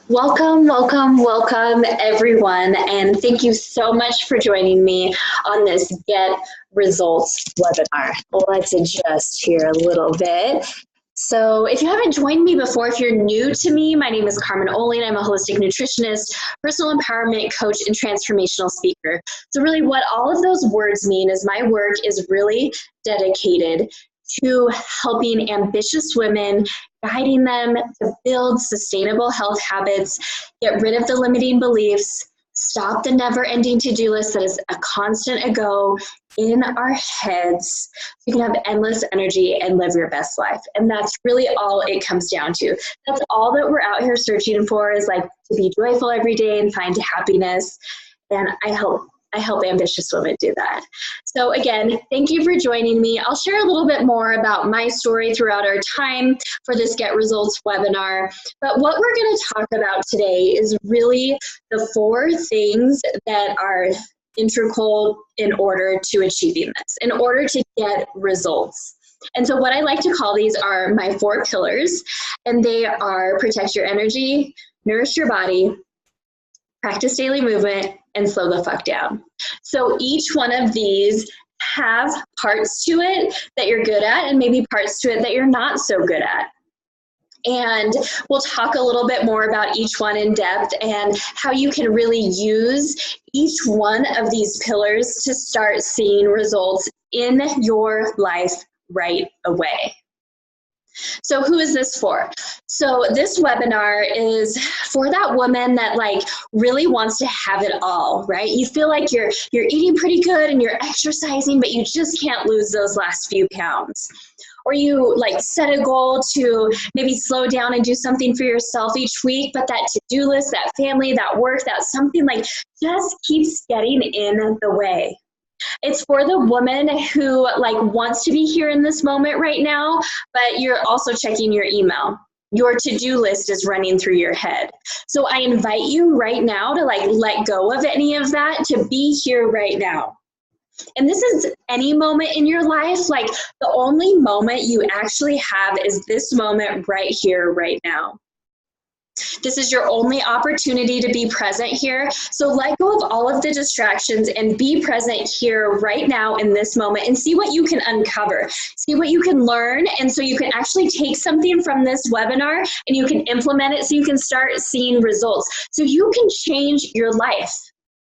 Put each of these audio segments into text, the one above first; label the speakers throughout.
Speaker 1: Welcome, welcome, welcome everyone, and thank you so much for joining me on this Get Results webinar. Let's adjust here a little bit. So if you haven't joined me before, if you're new to me, my name is Carmen Olin. I'm a holistic nutritionist, personal empowerment coach, and transformational speaker. So really what all of those words mean is my work is really dedicated to helping ambitious women, guiding them to build sustainable health habits, get rid of the limiting beliefs, stop the never-ending to-do list that is a constant go in our heads, so you can have endless energy and live your best life. And that's really all it comes down to. That's all that we're out here searching for, is like to be joyful every day and find happiness. And I help ambitious women do that. So again, thank you for joining me. I'll share a little bit more about my story throughout our time for this Get Results webinar. But what we're going to talk about today is really the 4 things that are integral in order to achieving this, in order to get results. And so what I like to call these are my 4 pillars, and they are protect your energy, nourish your body, practice daily movement, and slow the fuck down. So each one of these have parts to it that you're good at and maybe parts to it that you're not so good at. And we'll talk a little bit more about each one in depth and how you can really use each one of these pillars to start seeing results in your life right away. So who is this for? So this webinar is for that woman that like really wants to have it all, right? You feel like you're eating pretty good and you're exercising, but you just can't lose those last few pounds. Or you like set a goal to maybe slow down and do something for yourself each week, but that to-do list, that family, that work, that something like just keeps getting in the way. It's for the woman who like wants to be here in this moment right now, but you're also checking your email. Your to-do list is running through your head. So I invite you right now to like let go of any of that, to be here right now. And this is any moment in your life. Like the only moment you actually have is this moment right here, right now. This is your only opportunity to be present here. So let go of all of the distractions and be present here right now in this moment and see what you can uncover, see what you can learn. And so you can actually take something from this webinar and you can implement it so you can start seeing results. So you can change your life.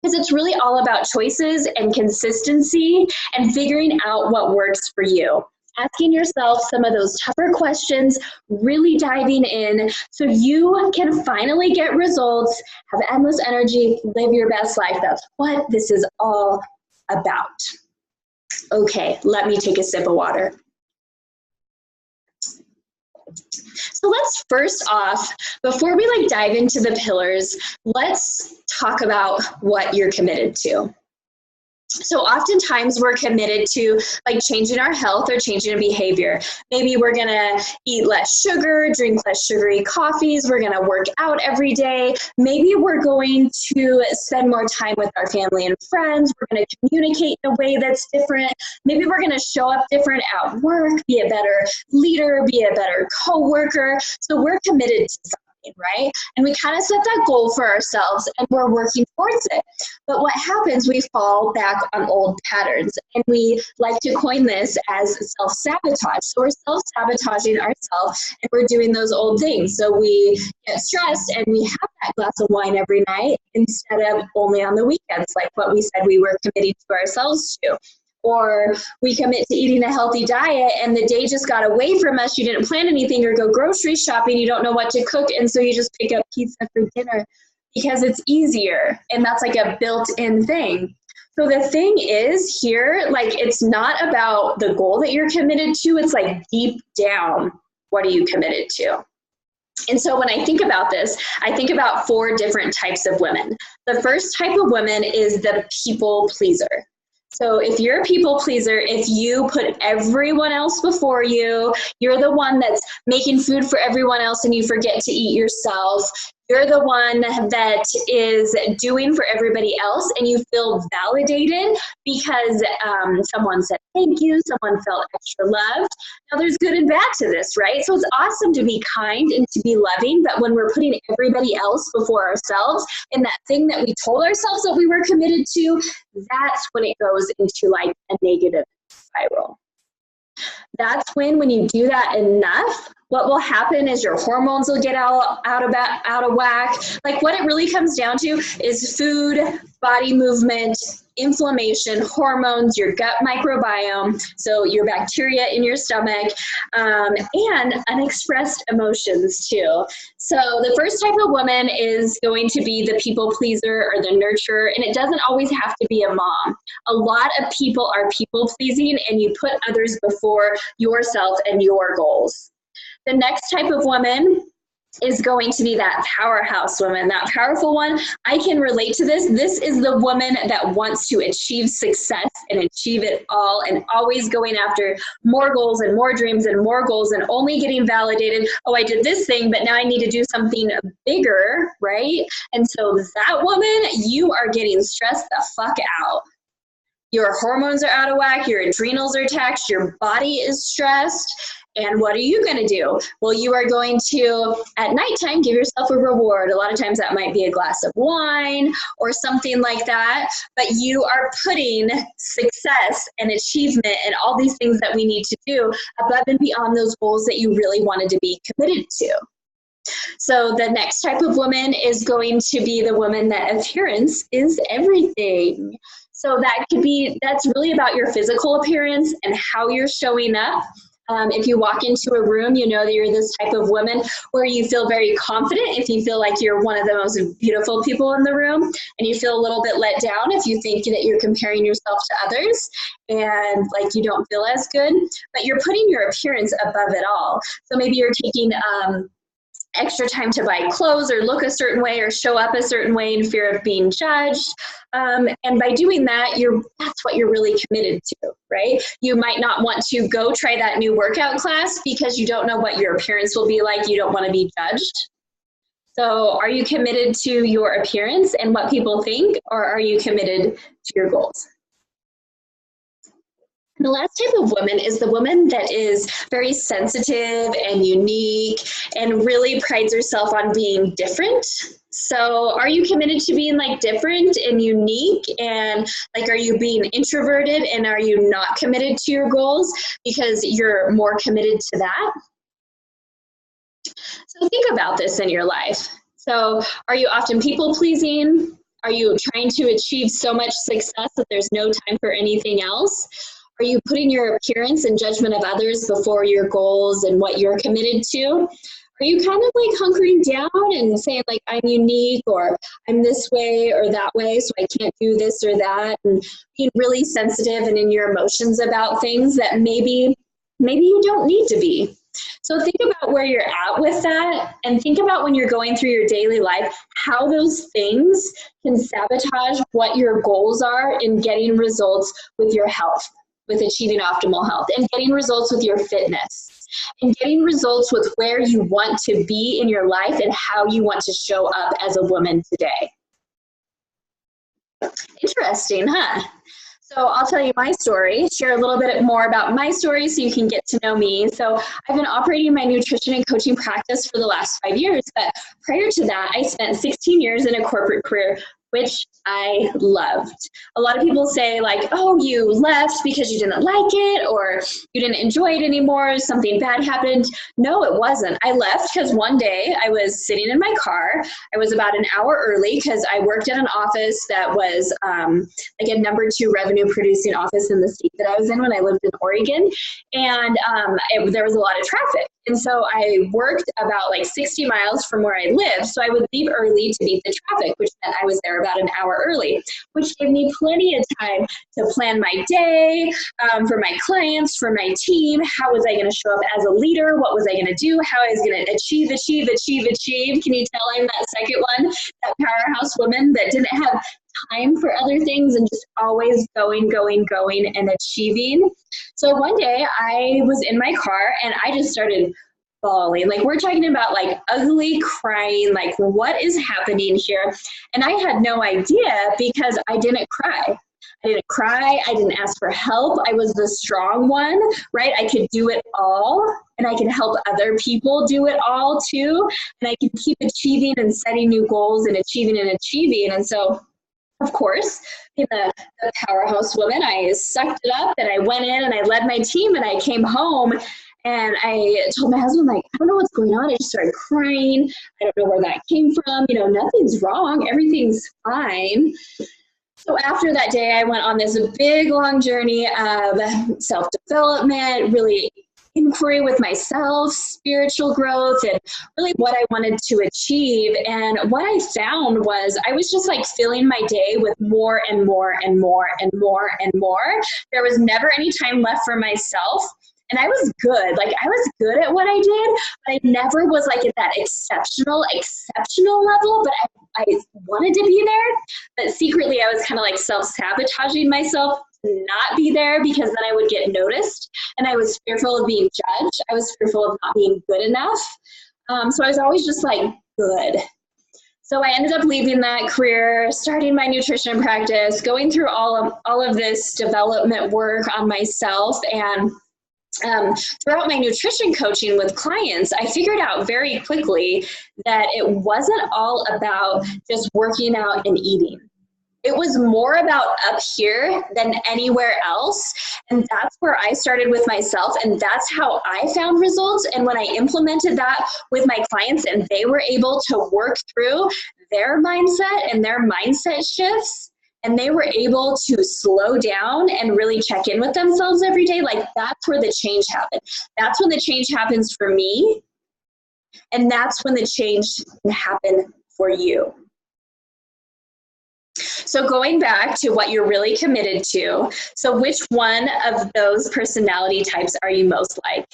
Speaker 1: Because it's really all about choices and consistency and figuring out what works for you. Asking yourself some of those tougher questions, really diving in so you can finally get results, have endless energy, live your best life. That's what this is all about. Okay, let me take a sip of water. So let's first off, before we like dive into the pillars, let's talk about what you're committed to. So oftentimes we're committed to like changing our health or changing a behavior. Maybe we're gonna eat less sugar, drink less sugary coffees, we're gonna work out every day. Maybe we're going to spend more time with our family and friends. We're gonna communicate in a way that's different. Maybe we're gonna show up different at work, be a better leader, be a better coworker. So we're committed to something. Right? And we kind of set that goal for ourselves and we're working towards it. But what happens, we fall back on old patterns, and we like to coin this as self-sabotage. So we're self-sabotaging ourselves and we're doing those old things. So we get stressed and we have that glass of wine every night instead of only on the weekends, like what we said we were committing to ourselves to. Or we commit to eating a healthy diet and the day just got away from us. You didn't plan anything or go grocery shopping. You don't know what to cook. And so you just pick up pizza for dinner because it's easier. And that's like a built-in thing. So the thing is here, like it's not about the goal that you're committed to. It's like deep down, what are you committed to? And so when I think about this, I think about 4 different types of women. The first type of women is the people pleaser. So if you're a people pleaser, if you put everyone else before you, you're the one that's making food for everyone else and you forget to eat yourself, You're the one that is doing for everybody else, and you feel validated because someone said thank you, someone felt extra loved. Now there's good and bad to this, right? So it's awesome to be kind and to be loving, but when we're putting everybody else before ourselves and that thing that we told ourselves that we were committed to, that's when it goes into like a negative spiral. That's when you do that enough, what will happen is your hormones will get out of whack. Like what it really comes down to is food, body movement, inflammation, hormones, your gut microbiome, so your bacteria in your stomach, and unexpressed emotions too. So the first type of woman is going to be the people pleaser or the nurturer, and it doesn't always have to be a mom. A lot of people are people pleasing, and you put others before yourself and your goals. The next type of woman is going to be that powerhouse woman, that powerful one. I can relate to this. This is the woman that wants to achieve success and achieve it all and always going after more goals and more dreams and more goals and only getting validated. Oh, I did this thing, but now I need to do something bigger, right? And so that woman, you are getting stressed the fuck out. Your hormones are out of whack, your adrenals are taxed, your body is stressed. And what are you going to do? Well, you are going to, at nighttime, give yourself a reward. A lot of times that might be a glass of wine or something like that. But you are putting success and achievement and all these things that we need to do above and beyond those goals that you really wanted to be committed to. So the next type of woman is going to be the woman that appearance is everything. So that's really about your physical appearance and how you're showing up. If you walk into a room, you know that you're this type of woman where you feel very confident if you feel like you're one of the most beautiful people in the room, and you feel a little bit let down if you think that you're comparing yourself to others and like you don't feel as good, but you're putting your appearance above it all. So maybe you're taking extra time to buy clothes or look a certain way or show up a certain way in fear of being judged. And by doing that, that's what you're really committed to, right? You might not want to go try that new workout class because you don't know what your appearance will be like. You don't want to be judged. So are you committed to your appearance and what people think, or are you committed to your goals? The last type of woman is the woman that is very sensitive and unique and really prides herself on being different. So are you committed to being like different and unique, and like are you being introverted and are you not committed to your goals because you're more committed to that? So think about this in your life. So are you often people pleasing? Are you trying to achieve so much success that there's no time for anything else? Are you putting your appearance and judgment of others before your goals and what you're committed to? Are you kind of like hunkering down and saying like, I'm unique, or I'm this way or that way, so I can't do this or that, and being really sensitive and in your emotions about things that maybe you don't need to be? So think about where you're at with that, and think about when you're going through your daily life, how those things can sabotage what your goals are in getting results with your health, with achieving optimal health, and getting results with your fitness, and getting results with where you want to be in your life and how you want to show up as a woman today. Interesting, huh? So I'll tell you my story, share a little bit more about my story so you can get to know me. So I've been operating my nutrition and coaching practice for the last 5 years, but prior to that, I spent 16 years in a corporate career, which I loved. A lot of people say like, oh, you left because you didn't like it, or you didn't enjoy it anymore, something bad happened. No, it wasn't. I left because one day I was sitting in my car. I was about an hour early because I worked at an office that was like a #2 revenue producing office in the state that I was in when I lived in Oregon. And there was a lot of traffic. And so I worked about like 60 miles from where I lived. So I would leave early to beat the traffic, which meant I was there about an hour early, which gave me plenty of time to plan my day, for my clients, for my team. How was I going to show up as a leader? What was I going to do? How I was going to achieve. Can you tell I'm that second one, that powerhouse woman that didn't have time for other things and just always going and achieving? So one day I was in my car and I just started bawling. Like, we're talking about like ugly crying, like what is happening here? And I had no idea because I didn't cry. I didn't cry. I didn't ask for help. I was the strong one, right? I could do it all, and I could help other people do it all too. And I could keep achieving and setting new goals and achieving and achieving. And so, of course, being the powerhouse woman, I sucked it up and I went in and I led my team, and I came home and I told my husband, like, I don't know what's going on. I just started crying. I don't know where that came from. You know, nothing's wrong. Everything's fine. So after that day, I went on this big, long journey of self-development, really inquiry with myself, spiritual growth, and really what I wanted to achieve. And what I found was I was just like filling my day with more and more and more and more and more. There was never any time left for myself. And I was good. Like, I was good at what I did, but I never was like at that exceptional level, but I wanted to be there. But secretly, I was kind of like self-sabotaging myself to not be there, because then I would get noticed, and I was fearful of being judged. I was fearful of not being good enough. So I was always just like, good. So I ended up leaving that career, starting my nutrition practice, going through all of this development work on myself. And throughout my nutrition coaching with clients, I figured out very quickly that it wasn't all about just working out and eating. It was more about up here than anywhere else. And that's where I started with myself. And that's how I found results. And when I implemented that with my clients and they were able to work through their mindset and their mindset shifts, and they were able to slow down and really check in with themselves every day, like, that's where the change happened. That's when the change happens for me. And that's when the change can happen for you. So going back to what you're really committed to, so which one of those personality types are you most like?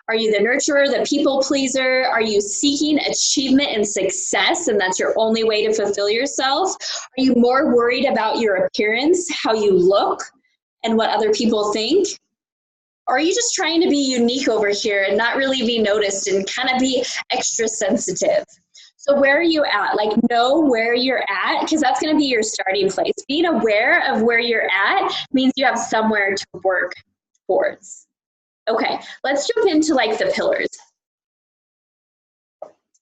Speaker 1: Are you the nurturer, the people pleaser? Are you seeking achievement and success, and that's your only way to fulfill yourself? Are you more worried about your appearance, how you look, and what other people think? Or are you just trying to be unique over here and not really be noticed and kind of be extra sensitive? So where are you at? Like, know where you're at, because that's going to be your starting place. Being aware of where you're at means you have somewhere to work towards. Okay, let's jump into like the pillars.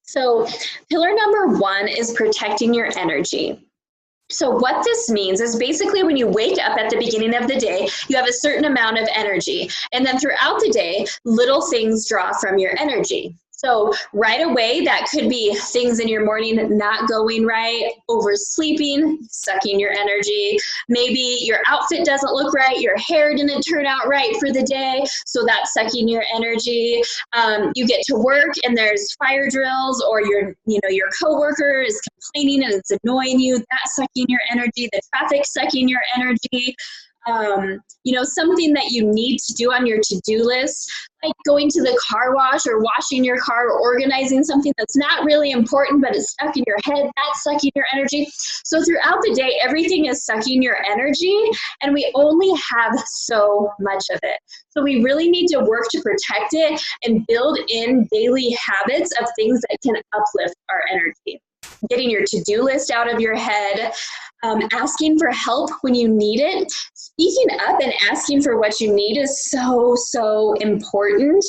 Speaker 1: So pillar number 1 is protecting your energy. So what this means is basically when you wake up at the beginning of the day, you have a certain amount of energy. And then throughout the day, little things draw from your energy. So right away, that could be things in your morning not going right, oversleeping, sucking your energy. Maybe your outfit doesn't look right, your hair didn't turn out right for the day, so that's sucking your energy. You get to work and there's fire drills, or your coworker is complaining and it's annoying you, that's sucking your energy. The traffic's sucking your energy. Something that you need to do on your to-do list, like going to the car wash or washing your car or organizing something that's not really important, but it's stuck in your head, that's sucking your energy. So throughout the day, everything is sucking your energy, and we only have so much of it. So we really need to work to protect it and build in daily habits of things that can uplift our energy. Getting your to-do list out of your head, asking for help when you need it. Speaking up and asking for what you need is so, so important.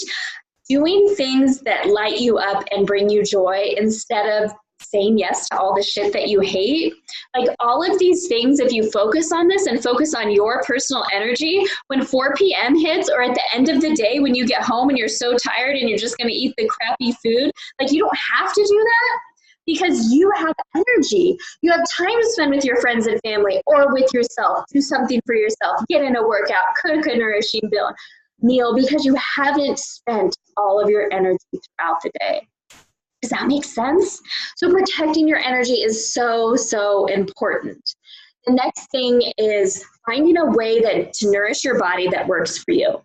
Speaker 1: Doing things that light you up and bring you joy instead of saying yes to all the shit that you hate. Like, all of these things, if you focus on this and focus on your personal energy, when 4 p.m. hits, or at the end of the day when you get home and you're so tired and you're just going to eat the crappy food, like, you don't have to do that. Because you have energy. You have time to spend with your friends and family, or with yourself. Do something for yourself. Get in a workout. Cook a nourishing meal, because you haven't spent all of your energy throughout the day. Does that make sense? So protecting your energy is so, so important. The next thing is finding a way to nourish your body that works for you.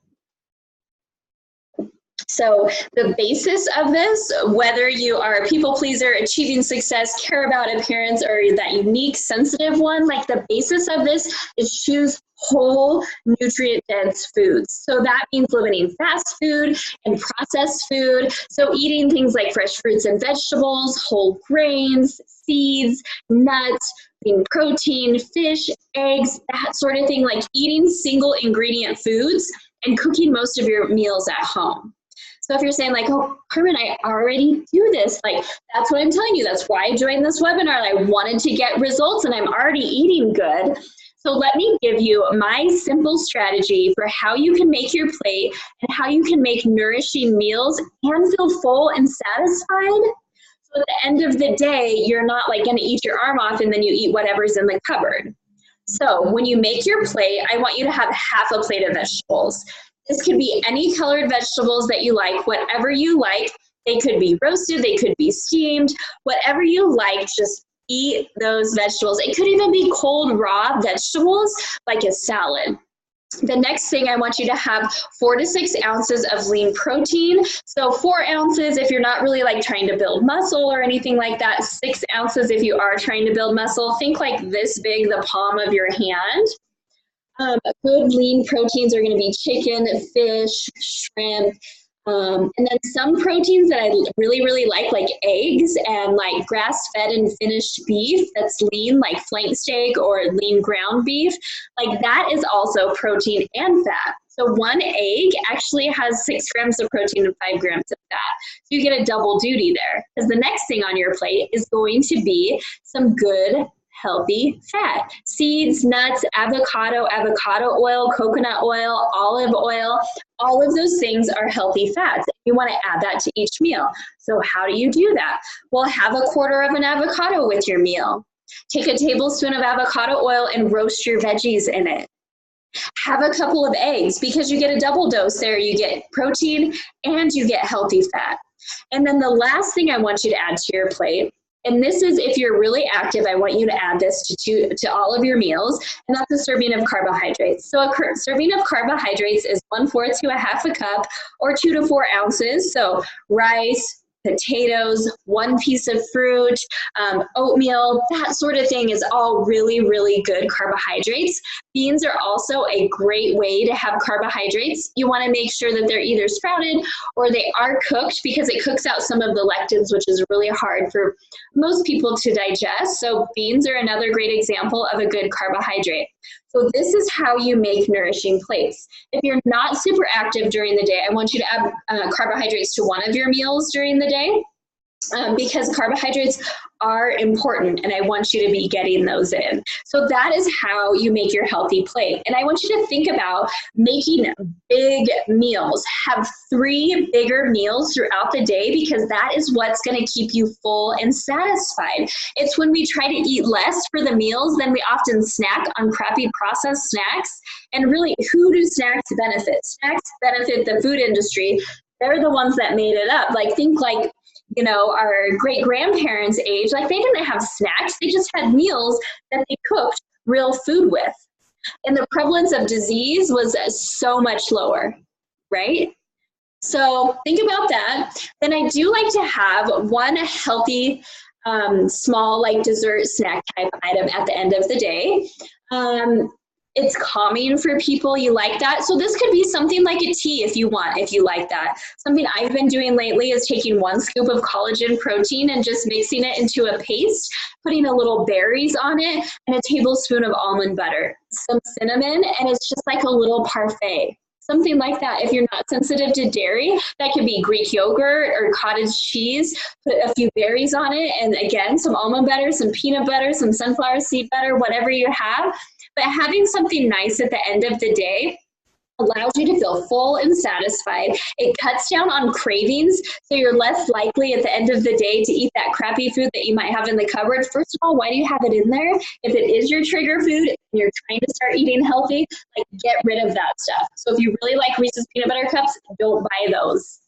Speaker 1: So the basis of this, whether you are a people pleaser, achieving success, care about appearance, or that unique, sensitive one, like the basis of this is choose whole, nutrient-dense foods. So that means limiting fast food and processed food. So eating things like fresh fruits and vegetables, whole grains, seeds, nuts, being protein, fish, eggs, that sort of thing, like eating single ingredient foods and cooking most of your meals at home. So if you're saying like, oh, Carmen, I already do this, like, that's what I'm telling you. That's why I joined this webinar. I wanted to get results and I'm already eating good. So let me give you my simple strategy for how you can make your plate and how you can make nourishing meals and feel full and satisfied. So at the end of the day, you're not like going to eat your arm off and then you eat whatever's in the cupboard. So when you make your plate, I want you to have half a plate of vegetables. This could be any colored vegetables that you like, whatever you like. They could be roasted, they could be steamed, whatever you like, just eat those vegetables. It could even be cold raw vegetables like a salad. The next thing, I want you to have 4 to 6 ounces of lean protein. So 4 ounces if you're not really like trying to build muscle or anything like that. 6 ounces if you are trying to build muscle. Think like this big, the palm of your hand. Good lean proteins are going to be chicken, fish, shrimp, and then some proteins that I really like eggs and like grass-fed and finished beef that's lean, like flank steak or lean ground beef. Like that is also protein and fat. So 1 egg actually has 6 grams of protein and 5 grams of fat. So you get a double duty there. Because the next thing on your plate is going to be some good healthy fat. Seeds, nuts, avocado oil, coconut oil, olive oil, all of those things are healthy fats. You want to add that to each meal. So how do you do that? Well, have a quarter of an avocado with your meal. Take a tablespoon of avocado oil and roast your veggies in it. Have a couple of eggs because you get a double dose there. You get protein and you get healthy fat. And then the last thing I want you to add to your plate, and this is if you're really active, I want you to add this to all of your meals, and that's a serving of carbohydrates. So a serving of carbohydrates is 1/4 to 1/2 cup or 2 to 4 ounces. So rice, potatoes, 1 piece of fruit, oatmeal, that sort of thing is all really good carbohydrates. Beans are also a great way to have carbohydrates. You want to make sure that they're either sprouted or they are cooked because it cooks out some of the lectins, which is really hard for most people to digest. So beans are another great example of a good carbohydrate. So this is how you make nourishing plates. If you're not super active during the day, I want you to add carbohydrates to one of your meals during the day because carbohydrates are important and I want you to be getting those in. So that is how you make your healthy plate. And I want you to think about making big meals. Have 3 bigger meals throughout the day because that is what's going to keep you full and satisfied. It's when we try to eat less for the meals, then we often snack on crappy processed snacks. And really, who do snacks benefit? Snacks benefit the food industry. They're the ones that made it up. Like think like, you know, our great-grandparents' age, like they didn't have snacks, they just had meals that they cooked real food with. And the prevalence of disease was so much lower, right? So think about that. Then I do like to have one healthy, small like dessert snack type item at the end of the day. It's calming for people. You like that. So this could be something like a tea if you want, if you like that. Something I've been doing lately is taking 1 scoop of collagen protein and just mixing it into a paste, putting a little berries on it and a tablespoon of almond butter, some cinnamon, and it's just like a little parfait. Something like that. If you're not sensitive to dairy, that could be Greek yogurt or cottage cheese. Put a few berries on it and again, some almond butter, some peanut butter, some sunflower seed butter, whatever you have. But having something nice at the end of the day allows you to feel full and satisfied. It cuts down on cravings, so you're less likely at the end of the day to eat that crappy food that you might have in the cupboard. First of all, why do you have it in there? If it is your trigger food and you're trying to start eating healthy, like get rid of that stuff. So if you really like Reese's peanut butter cups, don't buy those,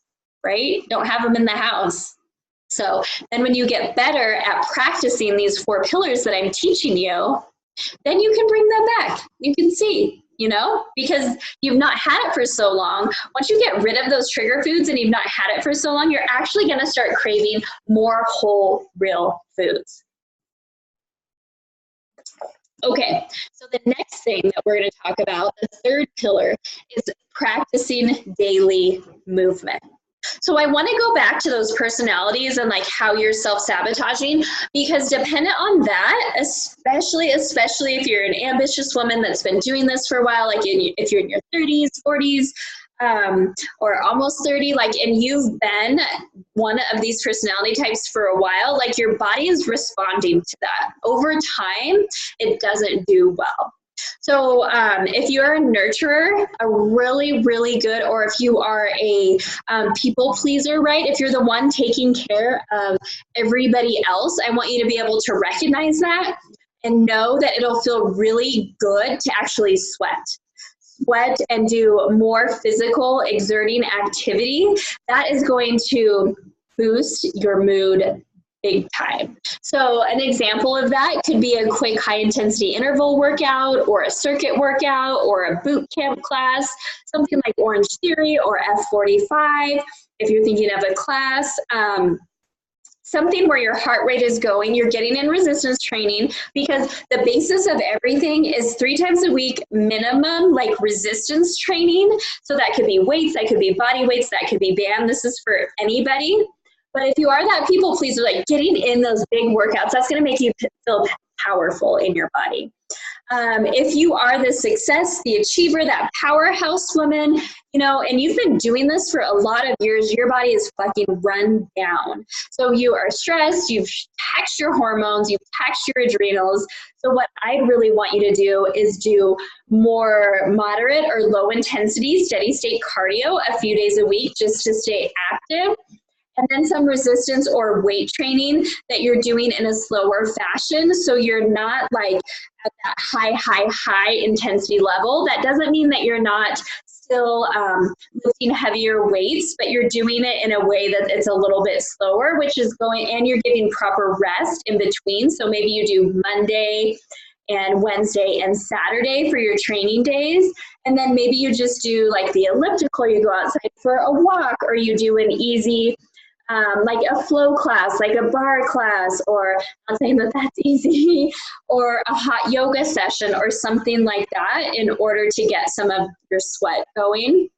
Speaker 1: right? Don't have them in the house. So then when you get better at practicing these 4 pillars that I'm teaching you, then you can bring them back. You can see, you know, because you've not had it for so long. Once you get rid of those trigger foods and you've not had it for so long, you're actually going to start craving more whole, real foods. Okay, so the next thing that we're going to talk about, the third pillar, is practicing daily movement. So I want to go back to those personalities and like how you're self-sabotaging, because dependent on that, especially if you're an ambitious woman that's been doing this for a while, like if you're in your 30s, 40s, or almost 30, like, and you've been one of these personality types for a while, like your body is responding to that. Over time, it doesn't do well. So if you're a nurturer, a really, really good, or if you are a people pleaser, right? If you're the one taking care of everybody else, I want you to be able to recognize that and know that it'll feel really good to actually sweat and do more physical exerting activity. That is going to boost your mood big time. So an example of that could be a quick high intensity interval workout, or a circuit workout, or a boot camp class, something like Orange Theory or F45 if you're thinking of a class. Something where your heart rate is going, you're getting in resistance training, because the basis of everything is 3 times a week minimum, like resistance training. So that could be weights, that could be body weights, that could be band. This is for anybody. But if you are that people pleaser, like getting in those big workouts, that's going to make you feel powerful in your body. If you are the success, the achiever, that powerhouse woman, you know, and you've been doing this for a lot of years, your body is fucking run down. So you are stressed, you've taxed your hormones, you've taxed your adrenals. So what I really want you to do is do more moderate or low intensity, steady state cardio a few days a week just to stay active. And then some resistance or weight training that you're doing in a slower fashion, so you're not like at that high intensity level. That doesn't mean that you're not still lifting heavier weights, but you're doing it in a way that it's a little bit slower, which is going, and you're giving proper rest in between. So maybe you do Monday and Wednesday and Saturday for your training days. And then maybe you just do like the elliptical, you go outside for a walk, or you do an easy like a flow class, like a bar class, or I'm not saying that that's easy, or a hot yoga session or something like that in order to get some of your sweat going.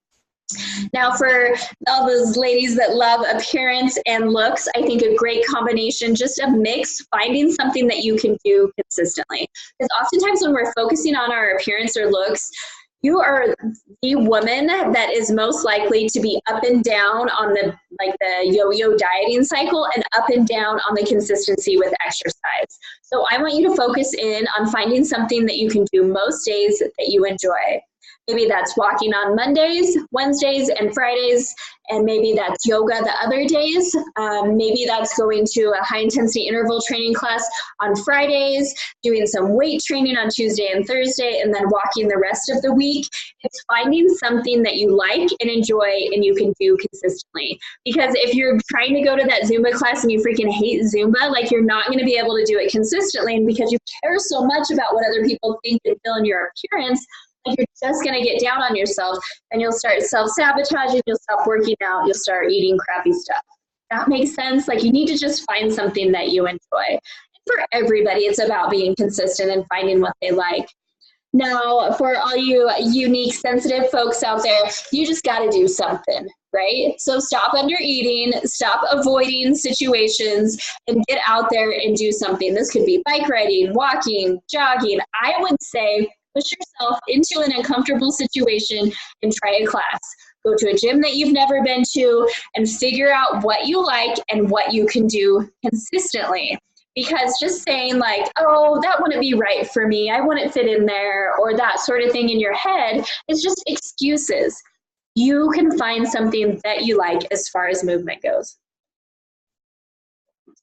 Speaker 1: Now, for all those ladies that love appearance and looks, I think a great combination, just a mix, finding something that you can do consistently. Because oftentimes when we're focusing on our appearance or looks, you are the woman that is most likely to be up and down on the yo-yo dieting cycle, and up and down on the consistency with exercise. So I want you to focus in on finding something that you can do most days that you enjoy. Maybe that's walking on Mondays, Wednesdays, and Fridays, and maybe that's yoga the other days. Maybe that's going to a high-intensity interval training class on Fridays, doing some weight training on Tuesday and Thursday, and then walking the rest of the week. It's finding something that you like and enjoy and you can do consistently. Because if you're trying to go to that Zumba class and you freaking hate Zumba, like, you're not going to be able to do it consistently. And because you care so much about what other people think and feel in your appearance, you're just going to get down on yourself, and you'll start self-sabotaging, you'll stop working out, you'll start eating crappy stuff. That makes sense? Like, you need to just find something that you enjoy. And for everybody, it's about being consistent and finding what they like. Now, for all you unique, sensitive folks out there, you just got to do something, right? So stop under eating, stop avoiding situations, and get out there and do something. This could be bike riding, walking, jogging. I would say push yourself into an uncomfortable situation and try a class. Go to a gym that you've never been to and figure out what you like and what you can do consistently. Because just saying like, oh, that wouldn't be right for me, I wouldn't fit in there, or that sort of thing in your head is just excuses. You can find something that you like as far as movement goes.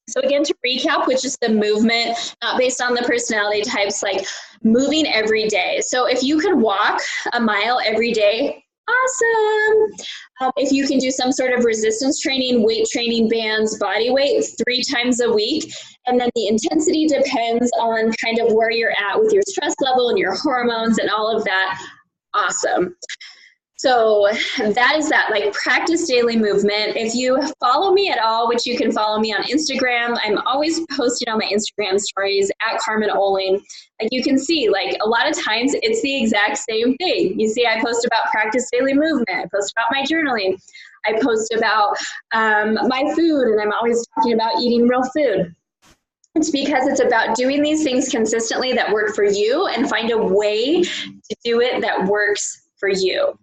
Speaker 1: So again, to recap, which is the movement, not based on the personality types, like moving every day. So if you could walk a mile every day, awesome. If you can do some sort of resistance training, weight training, bands, body weight 3 times a week, and then the intensity depends on kind of where you're at with your stress level and your hormones and all of that. Awesome. So that is that, like, practice daily movement. If you follow me at all, which you can follow me on Instagram, I'm always posting on my Instagram stories at Carmen Oling. Like, you can see, like, a lot of times it's the exact same thing. You see, I post about practice daily movement. I post about my journaling. I post about my food, and I'm always talking about eating real food. It's because it's about doing these things consistently that work for you and find a way to do it that works for you.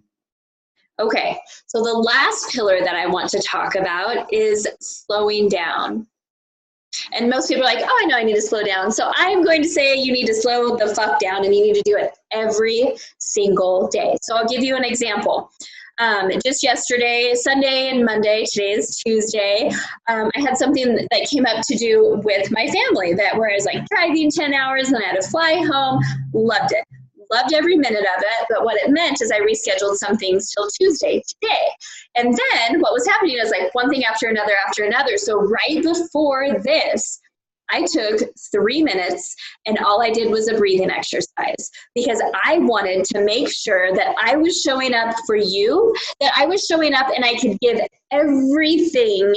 Speaker 1: Okay, so the last pillar that I want to talk about is slowing down. And most people are like, oh, I know I need to slow down. So I'm going to say you need to slow the fuck down, and you need to do it every single day. So I'll give you an example. Just yesterday, Sunday and Monday, today is Tuesday, I had something that came up to do with my family, that where I was like driving 10 hours and I had to fly home. Loved it. Loved every minute of it, but what it meant is I rescheduled some things till Tuesday, today. And then what was happening is like one thing after another after another. So right before this, I took 3 minutes and all I did was a breathing exercise, because I wanted to make sure that I was showing up for you, that I was showing up and I could give everything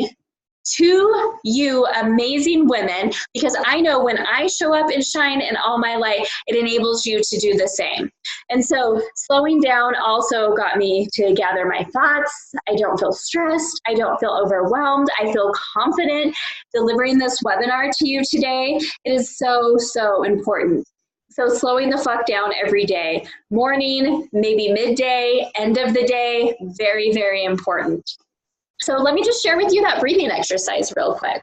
Speaker 1: to you amazing women, because I know when I show up and shine in all my light, it enables you to do the same. And so slowing down also got me to gather my thoughts. I don't feel stressed. I don't feel overwhelmed. I feel confident delivering this webinar to you today. It is so, so important. So slowing the fuck down every day, morning, maybe midday, end of the day, very, very important. So let me just share with you that breathing exercise real quick.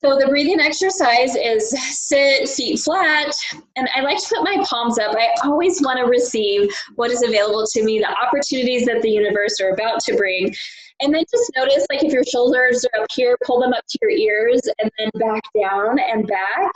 Speaker 1: So the breathing exercise is sit, feet flat, and I like to put my palms up. I always want to receive what is available to me, the opportunities that the universe are about to bring. And then just notice, like, if your shoulders are up here, pull them up to your ears, and then back down and back.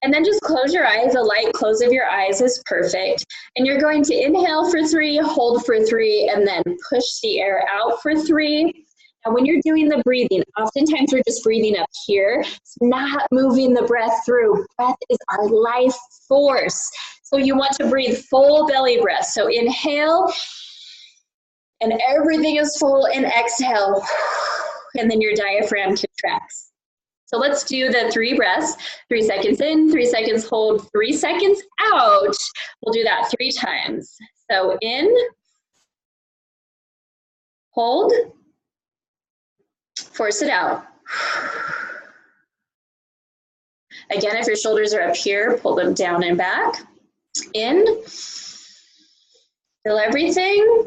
Speaker 1: And then just close your eyes. A light close of your eyes is perfect. And you're going to inhale for 3, hold for 3, and then push the air out for 3. And when you're doing the breathing, oftentimes we're just breathing up here. It's not moving the breath through. Breath is our life force. So you want to breathe full belly breath. So inhale, and everything is full, and exhale. And then your diaphragm contracts. So let's do the 3 breaths. 3 seconds in, 3 seconds hold, 3 seconds out. We'll do that 3 times. So in, hold, force it out. Again, if your shoulders are up here, pull them down and back. In, feel everything,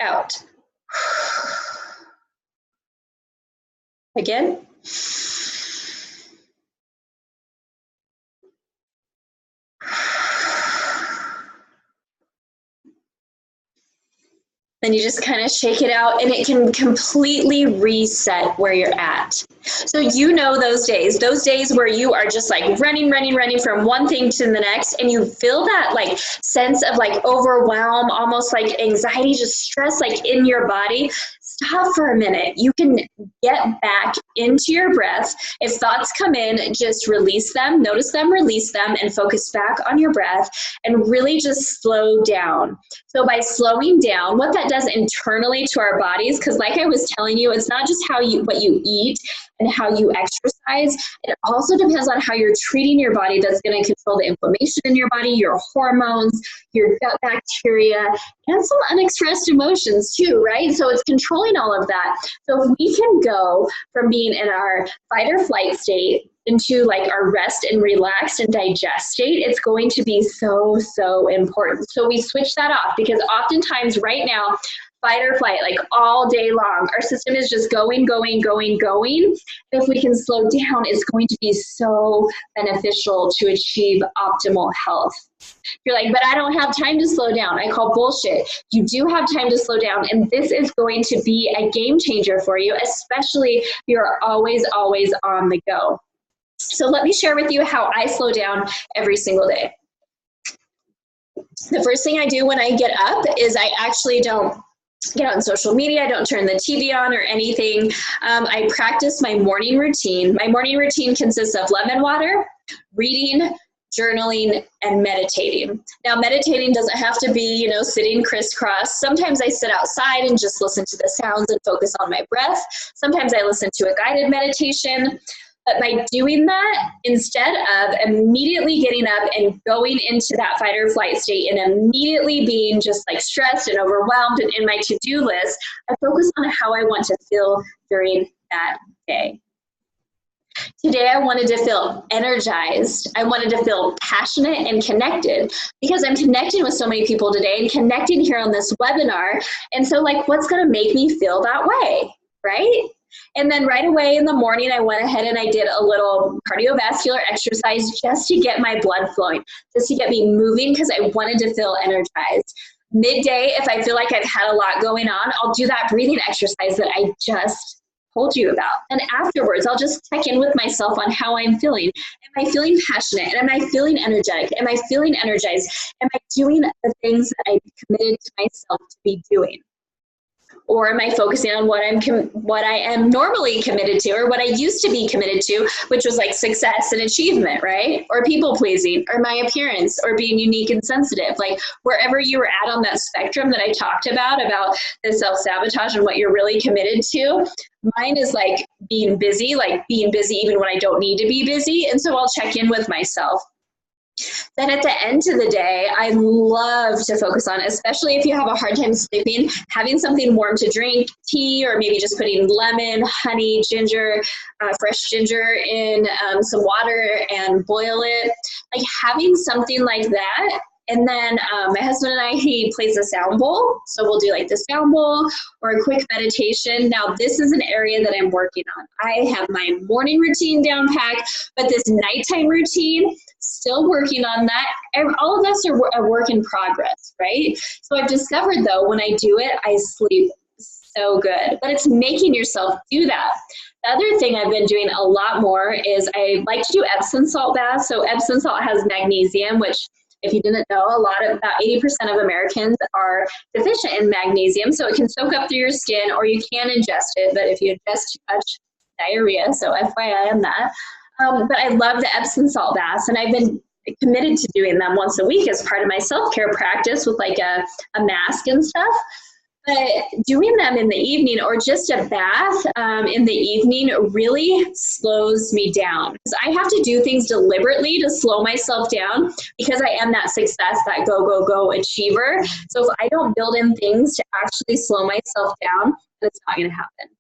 Speaker 1: out. Again. Then you just kind of shake it out, and it can completely reset where you're at. So you know those days where you are just like running from one thing to the next, and you feel that like sense of like overwhelm, almost like anxiety, just stress like in your body. Stop for a minute. You can get back into your breath. If thoughts come in, just release them, notice them, release them, and focus back on your breath and really just slow down. So by slowing down, what that does internally to our bodies, because like I was telling you, it's not just what you eat and how you exercise. It also depends on how you're treating your body. That's going to control the inflammation in your body, your hormones, your gut bacteria, and some unexpressed emotions too, right? So it's controlling all of that. So if we can go from being in our fight or flight state into like our rest and relaxed and digest state, it's going to be so, so important. So we switch that off, because oftentimes right now, fight or flight, like all day long, our system is just going. If we can slow down, it's going to be so beneficial to achieve optimal health. You're like, but I don't have time to slow down. I call bullshit. You do have time to slow down, and this is going to be a game changer for you, especially if you're always on the go. So let me share with you how I slow down every single day. The first thing I do when I get up is I actually don't get on social media. I don't turn the TV on or anything. I practice my morning routine. My morning routine consists of lemon water, reading, journaling, and meditating. Now, meditating doesn't have to be, you know, sitting crisscross. Sometimes I sit outside and just listen to the sounds and focus on my breath. Sometimes I listen to a guided meditation. But by doing that, instead of immediately getting up and going into that fight or flight state and immediately being just like stressed and overwhelmed and in my to-do list, I focus on how I want to feel during that day. Today, I wanted to feel energized. I wanted to feel passionate and connected because I'm connecting with so many people today and connecting here on this webinar. And so, like, what's going to make me feel that way, right? And then right away in the morning, I went ahead and I did a little cardiovascular exercise just to get my blood flowing, just to get me moving because I wanted to feel energized. Midday, if I feel like I've had a lot going on, I'll do that breathing exercise that I just told you about. And afterwards, I'll just check in with myself on how I'm feeling. Am I feeling passionate? Am I feeling energetic? Am I feeling energized? Am I doing the things that I committed to myself to be doing? Or am I focusing on what I am normally committed to, or what I used to be committed to, which was like success and achievement, right? Or people pleasing, or my appearance, or being unique and sensitive. Like wherever you were at on that spectrum that I talked about the self-sabotage and what you're really committed to, mine is like being busy even when I don't need to be busy. And so I'll check in with myself. Then at the end of the day, I love to focus on, especially if you have a hard time sleeping, having something warm to drink, tea, or maybe just putting lemon, honey, ginger, fresh ginger in some water and boil it. Like having something like that. And then my husband and I, he plays the sound bowl. So we'll do like the sound bowl or a quick meditation. Now this is an area that I'm working on. I have my morning routine down packed, but this nighttime routine, still working on that. All of us are a work in progress, right? So I've discovered though, when I do it, I sleep so good, but it's making yourself do that. The other thing I've been doing a lot more is I like to do Epsom salt baths. So Epsom salt has magnesium, which if you didn't know, about 80% of Americans are deficient in magnesium. So it can soak up through your skin or you can ingest it. But if you ingest too much, diarrhea. So FYI on that. But I love the Epsom salt baths, and I've been committed to doing them once a week as part of my self-care practice with like a mask and stuff. But doing them in the evening or just a bath in the evening really slows me down. Because I have to do things deliberately to slow myself down because I am that success, that go, go, go achiever. So if I don't build in things to actually slow myself down, then it's not going to happen.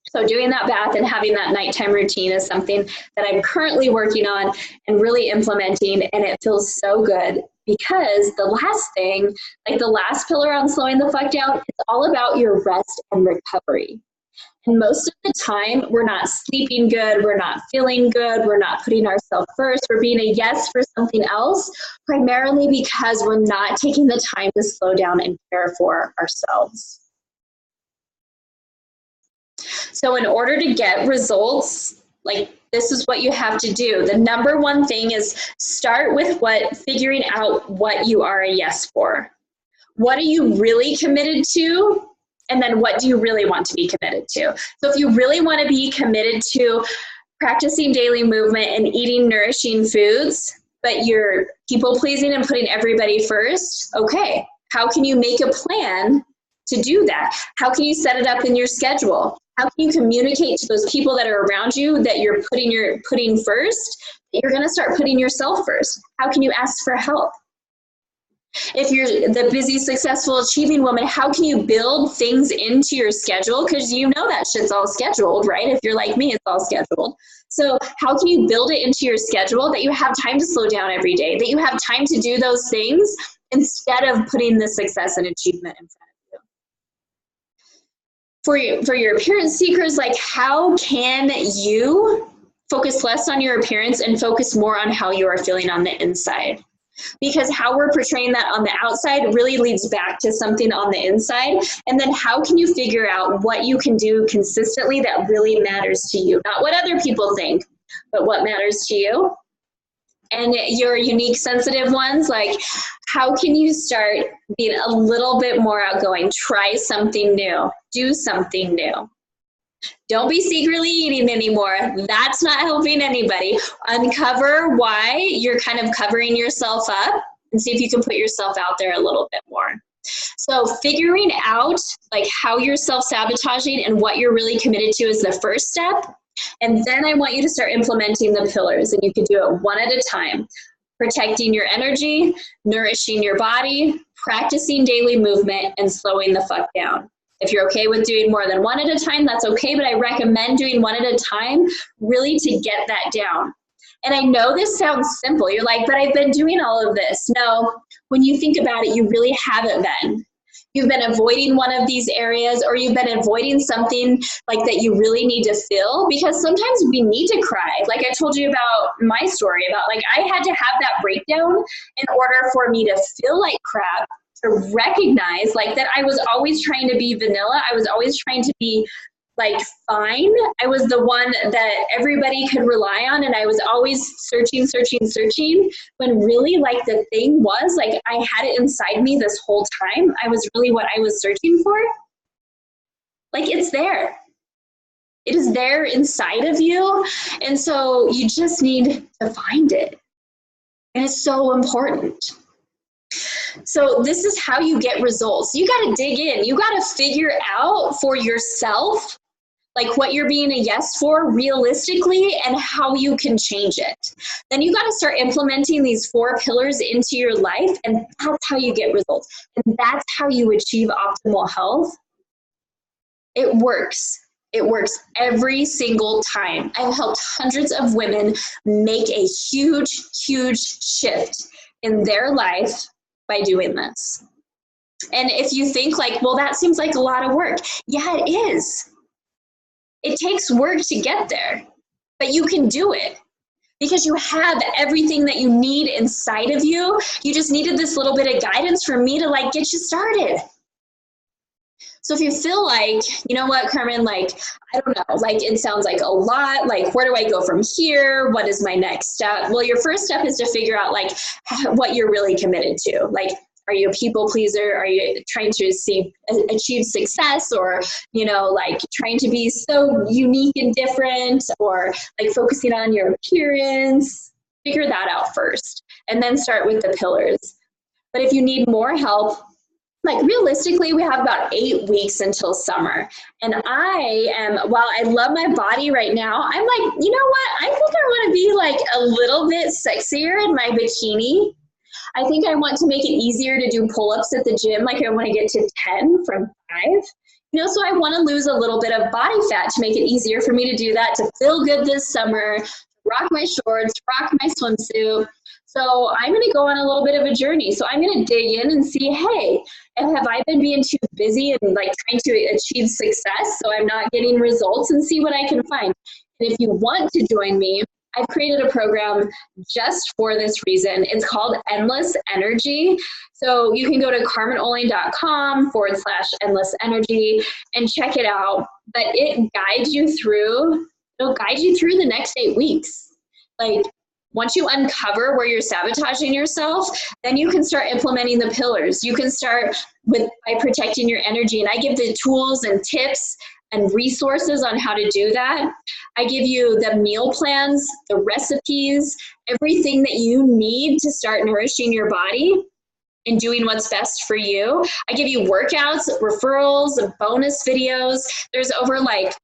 Speaker 1: So doing that bath and having that nighttime routine is something that I'm currently working on and really implementing, and it feels so good because the last thing, like the last pillar on slowing the fuck down, it's all about your rest and recovery. And most of the time, we're not sleeping good, we're not feeling good, we're not putting ourselves first, we're being a yes for something else, primarily because we're not taking the time to slow down and care for ourselves. So in order to get results, like this is what you have to do. The number one thing is start with figuring out what you are a yes for. What are you really committed to? And then what do you really want to be committed to? So if you really want to be committed to practicing daily movement and eating nourishing foods, but you're people pleasing and putting everybody first, okay, how can you make a plan to do that? How can you set it up in your schedule? How can you communicate to those people that are around you that you're putting first, that you're going to start putting yourself first? How can you ask for help? If you're the busy, successful, achieving woman, how can you build things into your schedule? Because you know that shit's all scheduled, right? If you're like me, it's all scheduled. So how can you build it into your schedule that you have time to slow down every day, that you have time to do those things instead of putting the success and achievement in front of you? For your appearance seekers, like how can you focus less on your appearance and focus more on how you are feeling on the inside? Because how we're portraying that on the outside really leads back to something on the inside. And then how can you figure out what you can do consistently that really matters to you? Not what other people think, but what matters to you. And your unique, sensitive ones, like how can you start being a little bit more outgoing? Try something new. Do something new. Don't be secretly eating anymore. That's not helping anybody. Uncover why you're kind of covering yourself up and see if you can put yourself out there a little bit more. So figuring out like how you're self-sabotaging and what you're really committed to is the first step. And then I want you to start implementing the pillars, and you can do it one at a time. Protecting your energy, nourishing your body, practicing daily movement, and slowing the fuck down. If you're okay with doing more than one at a time, that's okay, but I recommend doing one at a time really to get that down. And I know this sounds simple. You're like, but I've been doing all of this. No, when you think about it, you really haven't been. You've been avoiding one of these areas, or you've been avoiding something like that you really need to feel, because sometimes we need to cry. Like I told you about my story about like I had to have that breakdown in order for me to feel like crap, to recognize like that I was always trying to be vanilla. I was always trying to be like fine. I was the one that everybody could rely on, and I was always searching, when really like the thing was like I had it inside me this whole time. I was really what I was searching for. Like it's there. It is there inside of you, and so you just need to find it. And it's so important. So this is how you get results. You got to dig in. You got to figure out for yourself like what you're being a yes for realistically and how you can change it. Then you got to start implementing these 4 pillars into your life, and that's how you get results. And that's how you achieve optimal health. It works. It works every single time. I've helped hundreds of women make a huge, huge shift in their life by doing this. And if you think like, well, that seems like a lot of work. Yeah, it is. It takes work to get there, but you can do it because you have everything that you need inside of you. You just needed this little bit of guidance from me to like get you started. So if you feel like, you know what, Carmen, like, I don't know, like it sounds like a lot, like where do I go from here? What is my next step? Well, your first step is to figure out like what you're really committed to. Like, are you a people pleaser? Are you trying to achieve success, or, you know, like trying to be so unique and different, or like focusing on your appearance? Figure that out first, and then start with the pillars. But if you need more help, like realistically, we have about 8 weeks until summer. And I am, while I love my body right now, I'm like, you know what? I think I want to be like a little bit sexier in my bikini. I think I want to make it easier to do pull-ups at the gym. Like I want to get to 10 from 5. You know, so I want to lose a little bit of body fat to make it easier for me to do that, to feel good this summer, rock my shorts, rock my swimsuit. So I'm going to go on a little bit of a journey. So I'm going to dig in and see, hey, have I been being too busy and like trying to achieve success so I'm not getting results, and see what I can find. And if you want to join me, I've created a program just for this reason. It's called Endless Energy. So you can go to carmenoling.com/endless energy and check it out. But it'll guide you through the next 8 weeks. Like once you uncover where you're sabotaging yourself, then you can start implementing the pillars. You can start by protecting your energy. And I give the tools and tips and resources on how to do that. I give you the meal plans, the recipes, everything that you need to start nourishing your body and doing what's best for you. I give you workouts, referrals, bonus videos. There's over like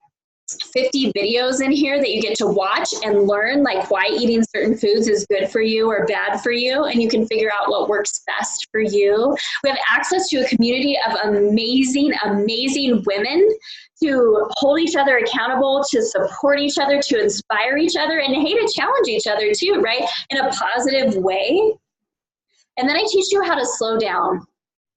Speaker 1: 50 videos in here that you get to watch and learn like why eating certain foods is good for you or bad for you, and you can figure out what works best for you. We have access to a community of amazing, amazing women to hold each other accountable, to support each other, to inspire each other, and hey, to challenge each other too, right? In a positive way. And then I teach you how to slow down.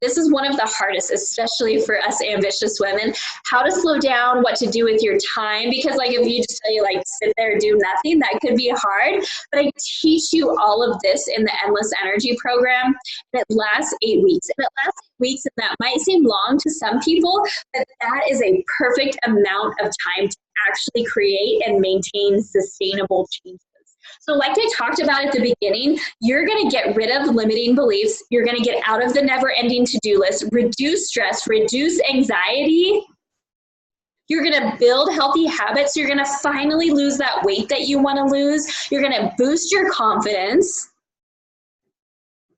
Speaker 1: This is one of the hardest, especially for us ambitious women, how to slow down, what to do with your time. Because like if you just tell you like sit there and do nothing, that could be hard. But I teach you all of this in the Endless Energy program. And it lasts 8 weeks. And it lasts 8 weeks, and that might seem long to some people, but that is a perfect amount of time to actually create and maintain sustainable changes. So like I talked about at the beginning, you're going to get rid of limiting beliefs. You're going to get out of the never-ending to-do list, reduce stress, reduce anxiety, You're gonna build healthy habits. You're gonna finally lose that weight that you wanna lose. You're gonna boost your confidence.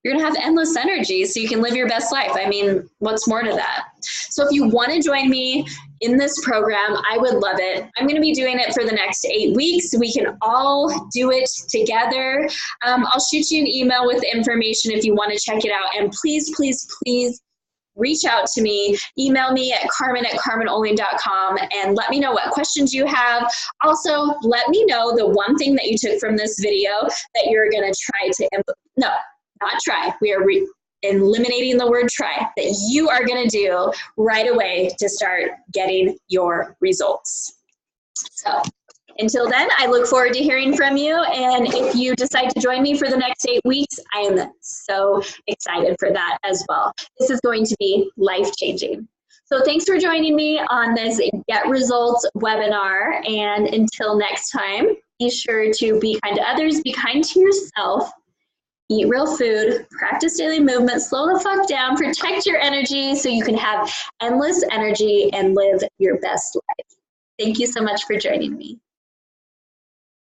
Speaker 1: You're gonna have endless energy so you can live your best life. I mean, what's more to that? So if you wanna join me in this program, I would love it. I'm gonna be doing it for the next 8 weeks. We can all do it together. I'll shoot you an email with the information if you wanna check it out. And please, please, please reach out to me. Email me at carmen@carmenoling.com and let me know what questions you have. Also, let me know the one thing that you took from this video that you're gonna try to implement. No, not try. We are eliminating the word try, that you are going to do right away to start getting your results. So until then, I look forward to hearing from you. And if you decide to join me for the next 8 weeks, I am so excited for that as well. This is going to be life-changing. So thanks for joining me on this Get Results webinar. And until next time, be sure to be kind to others, be kind to yourself, eat real food, practice daily movement, slow the fuck down, protect your energy so you can have endless energy and live your best life. Thank you so much for joining me.